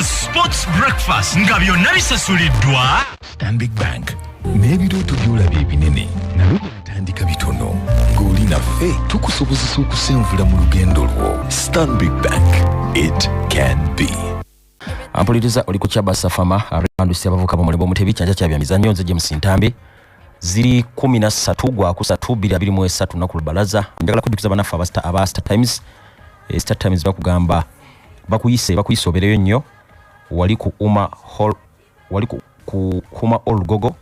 The Sports Breakfast nga byonna bisasulidwa Stanbic Bank n'ebirooto by'olabye ebinene nabyo byatandika bitono ng'oli naffe tukusobozesa okusenvula mu lugendo lwo. Stanbic Bank, it can be. Ampuliriza oli ku Cbs Fm Emmanduso abavuka mu mulembe Mutebi Kyankya Kyamizannyo Ne Ntambi ziri 13 gwa ku 223 na kulubalaza njagala kudikiza banafa aba StarTimes. StarTimes bakugamba bakuyisobereyo nnyo wali ku kuma olugogo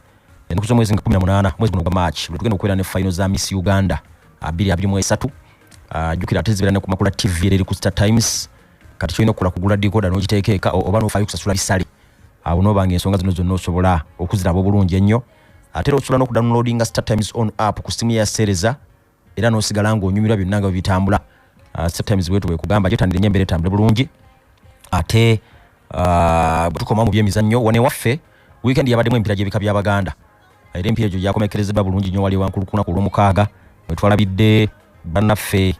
enkuzo mwezi 18 mwezi gwa March tugenda okukwera ne final za Miss Uganda 2023 jukira atezibera ne ku makula TV eri ku StarTimes kati choina kugula decoder n'ogiteekeka oba n'ofaayo kusasula bisale awo n'obanga ensonga zino zonna osobola okuziraba obulungi ennyo ate osobola n'okudownloadinga StarTimes on app ku simu ya sereza era n'osigala ng'onyumirwa byonna nga bitambula. StarTimes bwetu bwekugamba gyetandire nyembere tambule bulungi ate tukoma mu byemizannyo wane waffe weekend yabaddemu empira gy'ebika by'Abaganda era empira egyo gyakomekerezebwa bulungi nnyo wali wankulukuna ku lw'omukaaga wetwalabidde bannaffe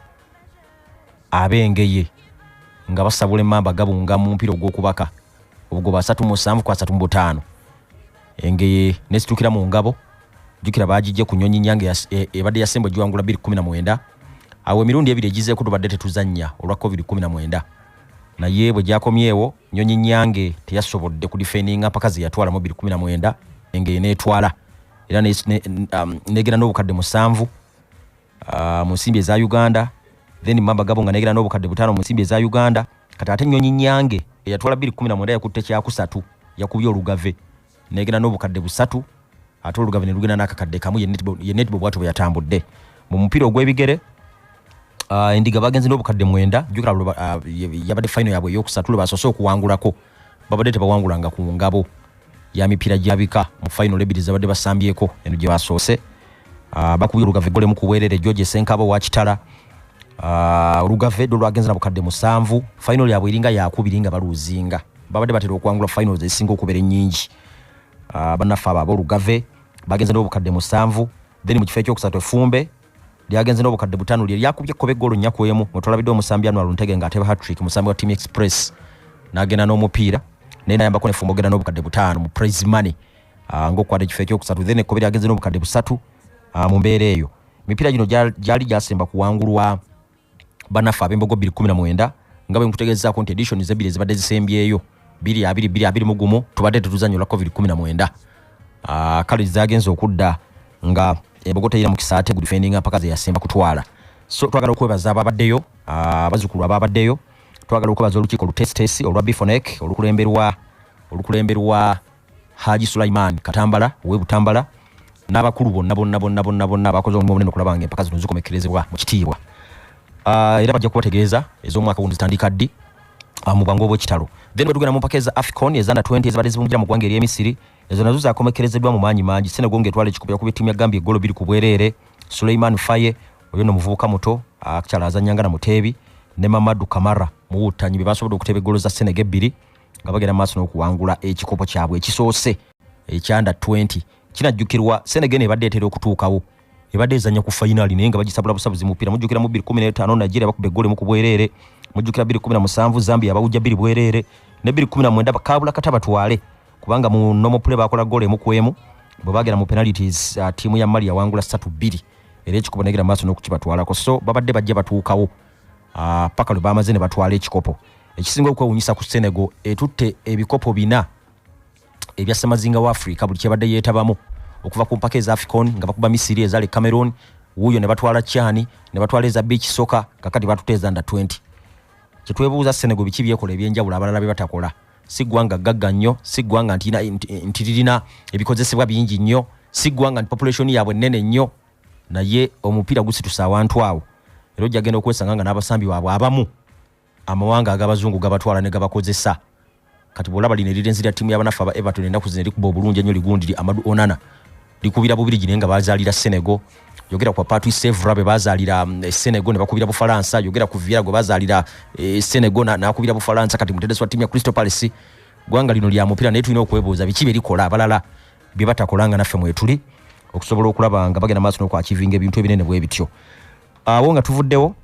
abengeye nga basabula emmamba gabunga mu mpira ogw'okubaka obugoba 3-7 kwa 3-5 engeye nesitukira mu ngabo jukira bagijje ku Nnyonyi Nyange ebadde yasembo giwangula 2019 awo emirundi ebiri egize ko tubadde tetuzannya olwa COVID-19 naye bwe gyakomyewo Nnyonyi Nyange teyasobodde ku defendinga pakazi yatwala mu 2019 engeye netwala era negera n'obukadde 7 mu nsimbi eza Uganda then mamba gabo nga negera n'obukadde 5 mu nsimbi eza Uganda kati ate Nnyonyi Nyange eyatwala 2019 yakutte kya kusatu yakubye olugave negera n'obukadde 3 ate olugave ne lugenda n'akakadde kamu ye netbo bwatu bwe yatambudde mu mpira ogw'ebigere. Endiga bagenze n'obukadde 9 jukira yabadde final yabwe yokusatu basoose okuwangulako babadde tebawangulanga ku ngabo ya mipira gyabika mu final ebiri zabadde basambyeko eno gye basoose bakubye olugave gole mu kuweerere George Senkabo wa Kitala olugave do lwagenze na bukadde 7 final yabwe iringa yakubiri nga baluzinga babadde batera okuwangula finals esinga okubeera ennyingi bannafa abo olugave bagenze n'obukadde 7 then mu kifo ekyokusatu Efumbe lyagenze n'obukadde 5 lyakubye kobe golo nnyako emu mutolabidde omusambyano Aluntege nga ateba hat-trick musambi wa Team Express nagenda n'omupiira nena yamba kone Efumbe ogenda n'obukadde 5 mu prize money ng'okwadde ekifo ekyokusatu then kobe lyagenze n'obukadde 3 mu mbeera eyo mipiira gino gyali gyasemba kuwangulwa banafa ab'embogo 2019 nga bwe nkutegeezaako nti editions ebiri zibadde zisembyeyo 2021 tubadde tetuzannya olwa COVID-19 kale zagenze okudda nga embogo teyina mu kisaate ku defending mpaka ze yasemba kutwala. So twagala okwebaza ababaddeyo abazukulu ababaddeyo twagala okwebaza olukiiko lutesitesi olwa Bifonek olukulemberwa Haji Sulaiman Katambala we Butambala n'abakulu bonna abakoze omulimu munene okulaba nga empaka zino zikomekerezebwa mu kitiibwa. Era bajja kubategeeza ez'omwaka guno zitandika ddi mu bwangu obw'ekitalo. Then batugenda mu mpaka za AFCON ezanda 20 ezibadde zibungira mu ggwanga ery'Emisiri ezo nazo zakomekerezebwa mu maanyi mangi. Senegal ng'etwala ekikubo yakubye ttiimu ya Gambia eggolo 2 ku bwereere. Suleiman Faye oyo no muvubuka muto akukyala azannyanga na Mutebi ne Mamadou Kamara mu Buutanyi be basobodde okuteba eggolo za Senegal 2 nga bagenda maaso n'okuwangula ekikopo kyabwe ekisoose ekyanda 20 kinajjukirwa. Senegal nebadde etera okutuukawo ebadde ezannya ku finali naye nga bagisabula busabuzi mu mpira mujjukira mu 2015 Nigeria bakubye eggolo mu ku bwereere mujjukira 2017 Zambia bawujja 2 bwereere ne 2019 bakabula kata batwale kubanga mu normal play bakola gole mu kwemu bwe bagera mu penalties tiimu ya Mali yawangula 3-2 era ekikopo negera maaso n'okukibatwalako so babadde bajja batuukawo paka lwe bamaze ne batwala ekikopo ekisinga okwewunyisa ku Senegal etutte ebikopo 4 ebya Ssemazinga wa Africa buli kyebadde yeetabamu okuva ku mpaka eza AFCON nga bakuba Misiri ezali Cameroon wuyo ne batwala Chani ne batwala eza beach soccer kakati batuteeza under 20 kyetwebuuza Senegal biki byekola ebyenjawulo abalala be batakola si ggwanga gagga nnyo si ggwanga nti lirina ebikozesebwa bingi nnyo si ggwanga nti population yaabwe nnene nnyo naye omupiira gusitusa awantu awo era ojja genda okwesanga nga n'abasambi baabwe abamu amawanga ag'abazungu gabatwala ne gabakozesa kati bw'olaba lino erirenzi ttiimu y'abanafu aba Everton ennaku zino erikuba obulungi ennyo ligundiri Amadou Onana likubira bubirigi naye nga bazaalira Senegal yogera kwa Patrice Evra be bazaalira Senegal ne bakubira Bufalansa yogera ku Vieira gwe bazaalira Senegal n'akubira Bufalansa kati mutendesi wa ttiimu ya Crystal Palace gwanga lino lya mupiira naye tulina okwebuuza biki bye likola abalala bye batakolanga naffe mwetuli okusobola okulaba nga bagenda maaso n'okwakivinga ebintu ebinene bwe bityo. Awo nga tuvuddewo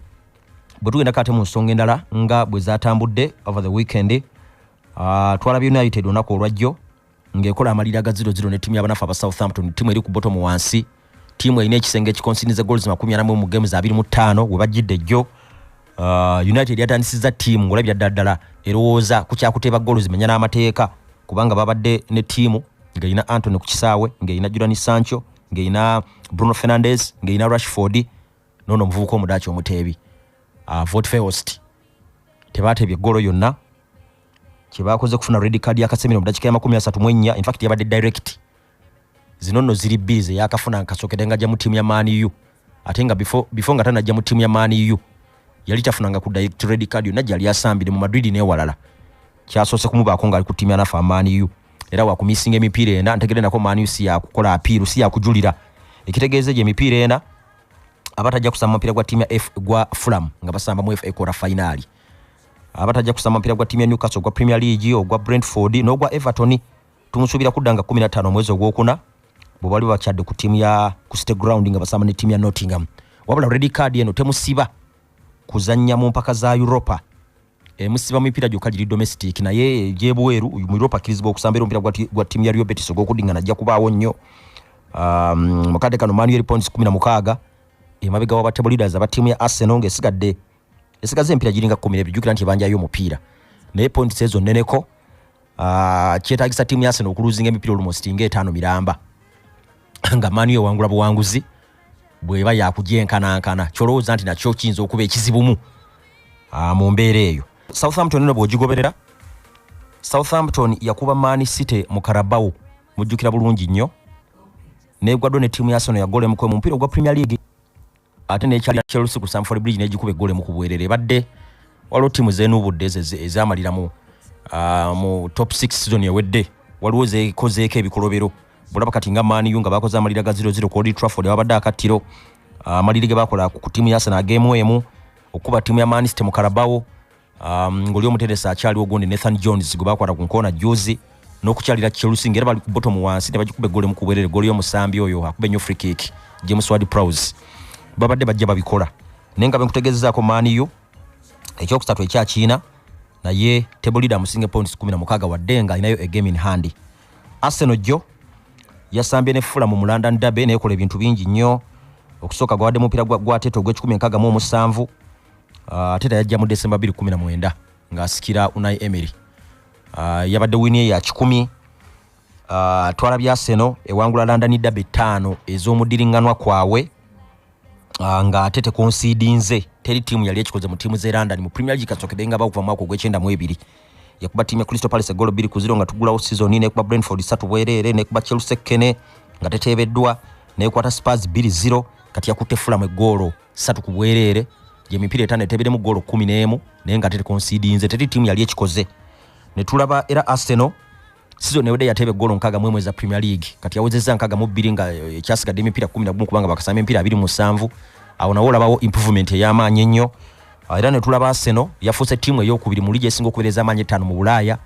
bwe tugenda kate mu nsonga endala nga bwe zaatambudde over the weekend Twalabye United onako olwajjo ng'ekola amalira ga 0-0 ne timu y'abanafu aba Southampton, timu eri ku bottom wansi, timu erina ekisenge ekikonsiniza goals 40 mu games 25 we bajjidde jjo. United yatandisizza timu ng'olabye ddala erowooza ku kyakuteeba goals menya n'amateeka, kubanga babadde ne timu ng'erina Anthony ku kisaawe, ng'erina Jurani Sancho, ng'erina Bruno Fernandes, ng'erina Rashford nono omuvubuka omudaaki omuteebi Wout Weghorst. Tebaatebye golo yonna, kyebakoze kufuna red card yakasemera mu dakika ya 34. In fact yabadde direct, zino nno ziri bize yakafuna nkasokere nga jja mu timu ya Man U, ate nga before nga tanajja mu timu ya Man U yali tafunanga ku direct red card yonna gyali asambire mu Madrid n'ewalala. Kyasoose kumubaako nga ali ku timu ya nafa Man U, era wakumisinga emipiira ena. Ntegere nako Man U si yakukola apiiru, si yakujulira, ekitegeeze gye emipiira ena abatajja kusamba mpira gwa timu ya gwa Fulham nga basamba mu FA quarter final, abatajja kusamba mpira gwa timu ya Newcastle gwa Premier League ogwa Brentford n'ogwa Everton tumusuubira kuddanga 15 mwezi ogwokuna bwe bali bakyadde ku timu ya ku State Ground nga basamba ne timu ya Nottingham. Wabula red card eno temusiba kuzannya mu mpaka za Europa, musiba mipira gyokka giri domestic, naye gyebweru mu Europa kirizibwa okusamba mpira gwa timu ya Real Betis ogwokudinga najja kubaawo nnyo. Mukadde kano Man U points 16 emabega wa table leaders aba timu ya Arsenal esigaze empira giringa 10 bijukira nti banjayo omupiira naye points ezo neneko. Kyetaagisa timu ya Arsenal okuluzinga emipira almost nga 5 miramba nga Man U wangula buwanguzi bweba yakugyenkanankana, kyolowooza nti nakyo kiyinza okuba ekizibumu mu mbeera eyo. Southampton nno bw'ogigoberera, Southampton yakuba Man City mu Carabao mujjukira bulungi nnyo, negwaddwa ne timu ya Arsenal ya gole mu mpira ogwa Premier League, ate nekyali Chelsea ku Stamford Bridge negikuba egole mu kubwerere. Badde waliwo timu zeenubudde ezamalira mu top 6 season ewedde, waliwo zekozeeko ebikolobero. Bulaba kati nga Man U nga bakoze amalira ga 0-0 ku Old Trafford abadde akatiro, amalira ge bakola ku timu ya Arsenal game emu okuba timu ya Man City mu Carabao. Ngoli omuteresa akyaliwo ogundi Nathan Jones gwe bakwata ku nkona juzi n'okukyalira Chelsea ngera bali ku bottom wansi ne bagikuba egole mu kubwerere, goli y'omusambi oyo akube nnyo free kick James Ward-Prowse babadde bajja babikola. Naye nga benkutegezezaako Man U ekyokusatu ekyakiina, naye table leader musinge points 16 wadde nga alinayo a game in hand. Arsenal jo yasambye ne Fulham mu London Derby neekola ebintu bingi nnyo. Okusooka gwawadde mupira gwa Tete ogw'ekikumi Tete yajja mu December 2019 ng'asikira Unai Emery. Yabadde wini ya 10. Twalabye Arsenal ewangula London Derby 5 ez'omuddiringanwa kwawe, nga Tete concedinze teri timu yali ekikoze mu timu ze London mu Premier League kasookedde nga bakuva mu mwaka ogw'ekyenda yakuba timu ya Crystal Palace egolo 2-0 nga tugulawo season nekuba Brentford 3 bwerere, nekuba Chelsea kene nga teteebeddwa, nekwata Spurs 2-0 kati yakutte Fulham egolo 3 ku bwerere, gye mipiira etano eteberemu golo 11 naye nga Tete concedinze teri timu yali ekikoze. Ne tulaba era Arsenal season ewedde yateebe golo 6 za Premier League, kati yawezezza 6 nga ekyasigadde emipiira 11 kubanga bakasamba emipiira 27. Awo nawo olabawo improvement ey'amaanyi ennyo. Era ne tulaba Arsenal yafuuse timu ey'okubiri mu ligi esinga okubeereza amaanyi 5 mu Bulaaya,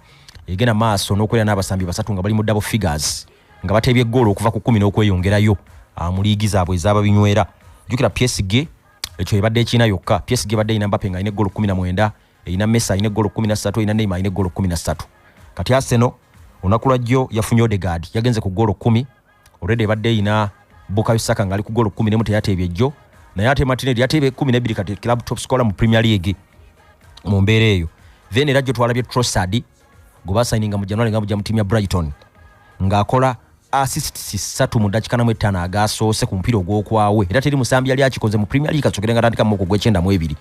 egenda maaso n'okwera n'abasambi 3 nga bali mu double figures nga bateebye golo okuva ku 10 n'okweyongerayo mu liigi zaabwe ez'ababinywera. Jjukira PSG ekyo ebadde ekina yokka. PSG badde ina Mbappe nga alina golo 19, erina Messi alina golo 13, erina Neymar alina golo 13. Kati Arsenal olunaku lwajjo yafunye Odegaard yagenze ku golo 10, already badde ina Bukayo Saka nga ali ku golo 10 teyateebye jjo, naye ate Martinelli yateebye 12 kati club top scorer mu Premier League mu mbeera eyo. Then era jjo twalabye Trossard gwe basayininga mu January nga mujja mu timu ya Brighton ng'akola assists 3 mu dakika 5 agasoose ku mpira ogw'okwawe, era teri musambi yali akikoze mu Premier League kasokere nga tandika mu mwaka ogw'ekyenda-2.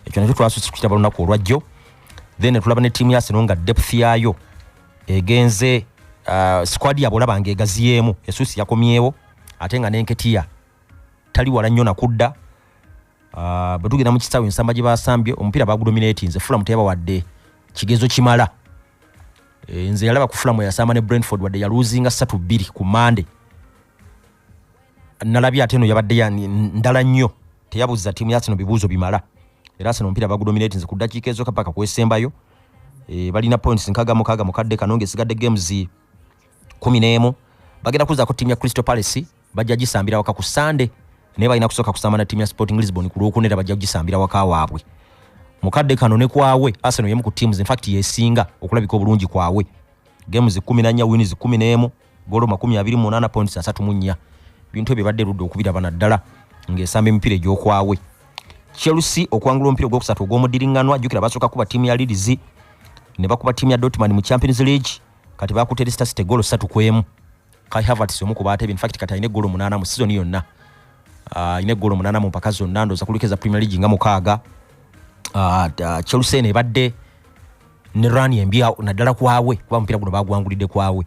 Ekyo nakyo twasose kukitaba olunaku olwajjo. Then tulaba ne timu ya Arsenal nga depth yayo egenze squad yabo olaba ng'egaziyeemu, Esusi yakomyewo ate nga n'Enketia tali wala nnyo nakudda. Bwe tugenda mu kisaawe ensamba gye basambye omupiira bagudominatinze, Fulham teyabawadde kigezo kimala. Nze yalaba ku Fulham yasamba ne Brentford wadde yaluzinga 3-2 ku Monday. Nalabye ate eno yabadde ndala nnyo, teyabuuza timu ya Arsenal bibuuzo bimala. Era Arsenal omupiira bagudominatinze ku ddakiika ezokka paka kwesembayo. Balina points 6 mu kadde kano ng'esigadde games 11. Bagenda kuzaako timu ya Crystal Palace bajja gisambira waka ku Sunday, naye balina kusooka kusamba na timu ya Sporting Lisbon ku Lwokuna era bajja kugisambira waka waabwe. mukadde kano ne kwawe Arsenal yemu ku teams in fact yesinga okulabika obulungi kwawe games 14 wins 11 golo 28 points 34 bintu ebibadde ludde okubira banaddala ng'esamba emipiira egy'okwawe. Chelsea okwangula omupiira ogwokusatu ogw'omudiringanwa jjukira basooka kuba ttiimu ya Leeds ne bakuba ttiimu ya Dortmund mu Champions League kati bakutte Leicester City golo 3-1. Kai Havertz omu ku baatebe in fact kati ayina golo 8 mu season yonna. Ayina golo 8 mu mpaka zonna ndooza kulekeza Premier League nga mukaaga. Chelsea ne badde ne run embya naddala kwawe kuba omupiira guno bagwangulidde kwawe.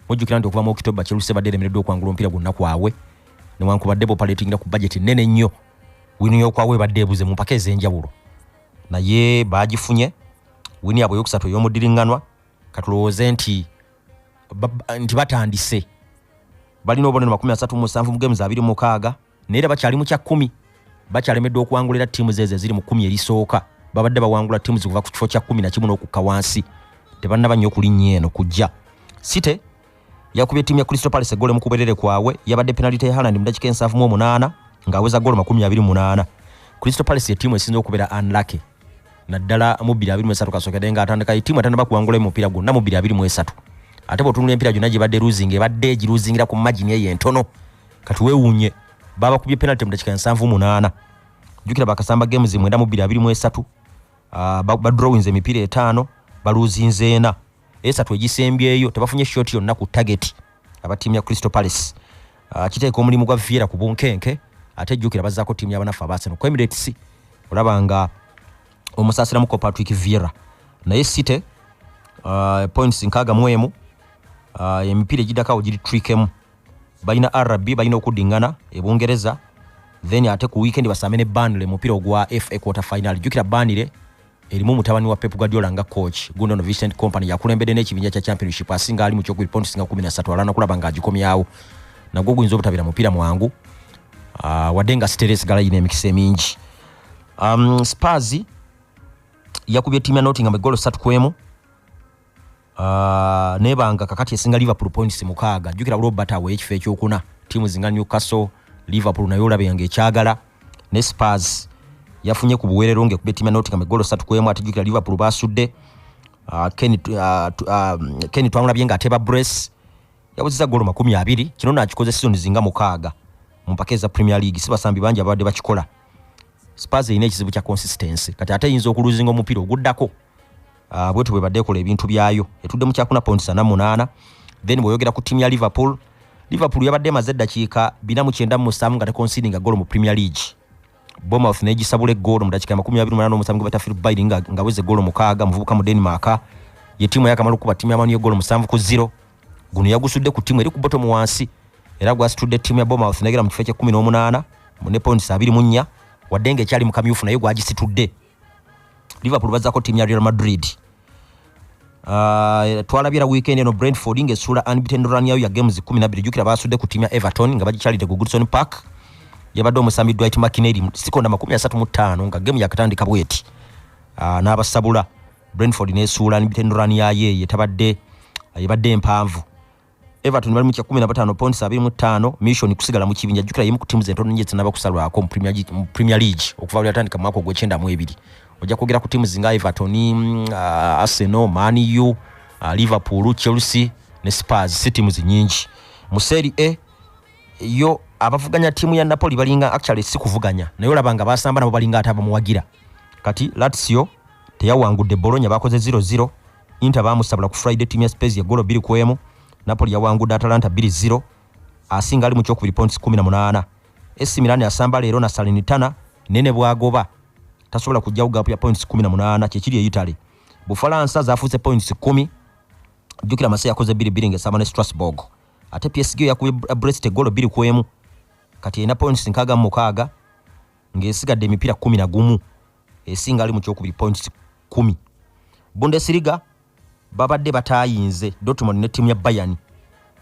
Mujjukira nti okuva mu October Chelsea badde lemereddwa okwangula omupiira gwonna kwawe newankubadde operating ku budget nnene nnyo. Wini yokwawe badde ebuze mu mpaka ez'enjawulo naye bagifunye wini yabwe yokusatu ey'omudiringanwa katulowooze nti batandise balina obubonero 37 mu games 26 naye bakyali mu kya 10 bakyalemeddwa okuwangulira ttiimu zeeze ziri mu 10 erisooka babadde bawangula ttiimu kuva ku kifo kya 11 n'okukka wansi tebannaba nnyo okulinnya eno kujja. City yakubye ttiimu ya Crystal Palace egole mu kuberere kwawe yabadde penalty ya Haaland mu dakika 78 ngaweza golo 28. Crystal Palace ye ttiimu esinze okubeera unlucky naddala mu 2-23 kasookedde nga atandika ttiimu atandaba kuwangula omupiira gwonna mu 2-23 ate bw'otunula empiira gyonna gye badde losing ebadde giruzingira ku margin eyo entono kati weewuunye babakubye penalty mu dakika 78 jjukira bakasamba games 9 mu 2-23 badrawings emipiira 5 baluzinze 4 esatu egisembyeyo tebafunye shot yonna ku target abatiimu ya Crystal Palace. Kiteeka omulimu gwa Vieira ku bunkenke ate jjukira bazzaako ttiimu y'abanafu ab'Arsenal ku Emirates olaba nga omusaasiramu ko Patrick Vieira naye City points 61 emipiira egiddako giri trickemu balina RB balina okuddingana ebungereza then ate ku weekend basambe ne Burnley mupiira ogwa FA quarter final. Jjukira Burnley erimu mutabani wa Pep Guardiola nga coach Gundono Vincent Kompany yakulembedde n'ekibinja kya championship asinga ali mu kyokubiri points 13 alana kulaba nga agikomyawo nagwo guyinza obutabira mupiira mwangu wadde nga Steres gala yina emikisa emingi. Spurs yakubye ttiimu ya Nottingham egolo 3-1 nebanga kakati esinga Liverpool points 6 jjukira Robert awe ekifo ekyokuna ttiimu zinga Newcastle Liverpool nayo olabe nga ekyagala ne Spurs yafunye ku buweerero ng'ekubye ttiimu ya Nottingham egolo 3-1 ate jjukira Liverpool basudde Kenny twamulabye nga ateba brace yawuzizza golo 20 kino nakikoze season zinga 6 mu mpaka za Premier League sibasambi bangi abadde bakikola. Spurs ine ekizibu kya consistency kati ate yinza okuluzinga omupiira oguddako bwetu bwe badde kola ebintu byayo etudde mu kyakuna points 8 then bweyogera ku ttiimu ya Liverpool yabadde emaze eddakiika 497 nga teconcedinga golo mu Premier League. Bournemouth negisabula eggoolo mu dakiika 28 omusanvu gwe bata Phil Bailey nga weze golo 6 muvubuka mu Denmark ye ttiimu yakamala okuba ttiimu y'amaanyi y'eggoolo 7-0 guno yagusudde ku ttiimu eri ku bottom wansi era gwasitudde ttiimu ya Bournemouth negera mu kifo kya 18 ne points 24 wadde ng'ekyali mu kamyufu naye gwagisitudde. Liverpool bazzaako ttiimu ya Real Madrid twalabyera weekend eno Brentford ng'essuula unbeaten run yayo ya games 12 jjukira basudde ku ttiimu ya Everton nga bagikyalidde ku Goodison Park yabadde omusambi Dwight McInerney sekonda 35 nga game yakatandika bweti n'abasabula Brentford n'essuula unbeaten run yayo yetabadde yabadde empanvu. Everton bali mu kya 15 points 25 mission kusigala mu kibinja jjukira yimu ku teams entono nnyo tsinaba kusalwako mu Premier League okuva lwe yatandika mu mwaka ogw'ekyenda ojja kwogera ku teams nga Everton, Arsenal, Man U, Liverpool, Chelsea ne Spurs si teams nyingi. Mu Serie A yo abavuganya timu ya Napoli balinga actually si kuvuganya naye olabanga basamba nabo balinga ataba muwagira kati Lazio teyawangudde Bologna bakoze 0-0 Inter bamusabula ku Friday team ya Spezia ya golo 2-1 Napoli yawangudde Atalanta 2-0 asinga ali mu kyokubiri points 18 AC Milan yasamba leero na Salernitana nene bwagoba tasobola kujja ugapu ya points 18 kyekiri e Italy. Bufaransa zafuuse points 10 jjukira Marseille yakoze 2-2 ngesamba ne Strasbourg ate PSG yakubye Brest golo 2-1 kati ena points 6 ng'esigadde emipiira 11 esinga ali mu kyokubiri points 10. Bundesliga babadde batayinze Dortmund ne timu ya Bayern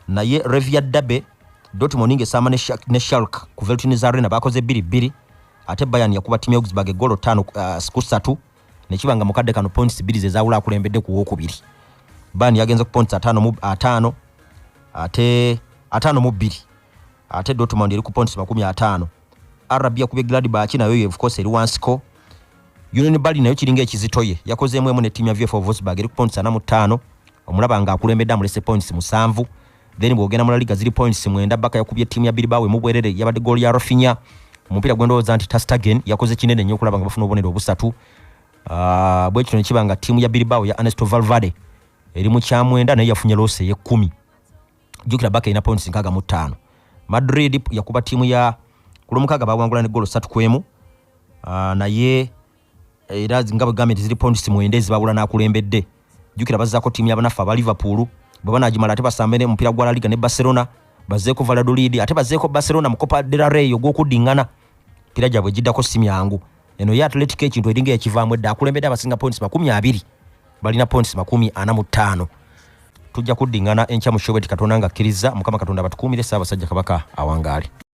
naye Revia Dabe Dortmund ng'esamba ne Schalke ku Veltins Arena bakoze 2-2 ate Bayern yakuba timu ya Augsburg golo 5-3 nekibanga mukadde kano points 2 zezawula akulembedde ku wokubiri. Bayern yagenze ku points 5 ate 5-2 ate Dortmund eri ku points 50. RB yakubye Gladbach nayo of course eri wansiko Union Berlin nayo kiringa ekizitoye yakozeemu emu ne timu ya VfL Wolfsburg eri ku points 45 omulaba nga akulembedde amulese points 7 then bwogenda mu La Liga ziri points 9 Baka yakubye timu ya Bilbao mu bwerere yabadde goal ya Rafinha omupira gwendowooza nti Ter Stegen yakoze kinene nnyo okulaba nga bafuna obubonero obusatu bwe kino nekibanga timu ya Bilbao ya Ernesto Valverde eri mu kyamwenda naye yafunye loose ye 10 jukira Baka ina points 65 Madrid yakuba timu ya kulumukaga bawangula ne goal 3-1 naye era ngabo gamenti ziri points 9 zibabula nakulembedde jukira bazako timu y'abanafa ba Liverpool baba najimala ate basambene mpira gwa La Liga ne Barcelona bazeko Valladolid ate bazeko Barcelona mu Copa del Rey ogwokudingana pira jabwe jiddako simu yangu eno ya Athletic ekintu eringa ekivaamu edda akulembedde abasinga points 20 balina points 45 tujja kudingana enkya mu show beti katonda nga kkiriza mukama katonda batukumire saabasajja kabaka awangaale.